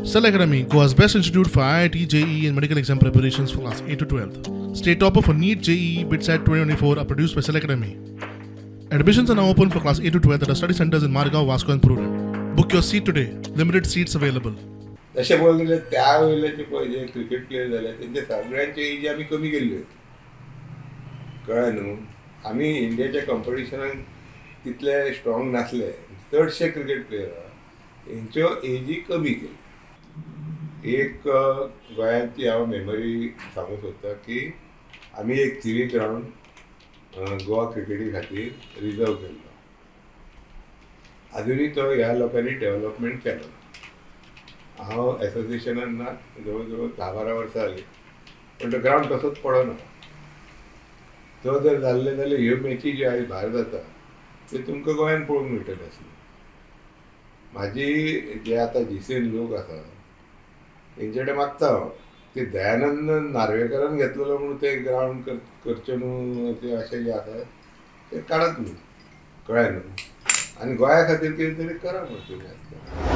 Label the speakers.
Speaker 1: Cell Academy, Goa's best institute for IIT, JEE, and medical exam preparations for class 8 to 12th. State topper for NEET, JEE, BITSAT 2024 are produced by Cell Academy. Admissions are now open for class 8 to 12th at our study centers in Margao, Vasco, and Purun. Book your seat today. Limited seats available.
Speaker 2: तशें पळोवंक गेल्यार त्या वेळेचे पळय जे cricket player जाले तेंचे सगळ्यांचे एज आमी कमी केल्ल्यो कळ्ळें न्हू. आमी इंडियाच्या कॉम्पिटिशनाक तितले स्ट्रॉंग नासले. चडशे क्रिकेट प्लेयर हेंच्यो एजी कमी केल्यो. एक गोंयांची हांव मेमरी सांगूंक सोदता की आमी एक थिवी ग्रावंड गोवा क्रिकेटी खातीर रिजर्व केल्लो. आजुनूय तो ह्या लोकांनी डेव्हलपमेंट केलो. हांव एसोसिएशनान ना जवळ जवळ 10-12 वर्सां जालीं पण तो ग्रावंड तसोच पडना. तो जर जाल्ले जाल्यार ह्यो मॅची ज्यो आयज भायर जाता त्यो तुमकां गोंयान पळोवंक मेळटल्यो आसल्यो. म्हाजी जे आतां जीसीन लोक आसा तेंचे कडेन मागता हांव ते दयानंद नार्वेकरान घेतलेलो म्हणून ते ग्रावंड करचे न्हू ते अशें जे आसा ते काडत न्हू. कळ्ळें न्हू. आनी गोंया खातीर कितें तरी करा म्हणून तुमी आसता.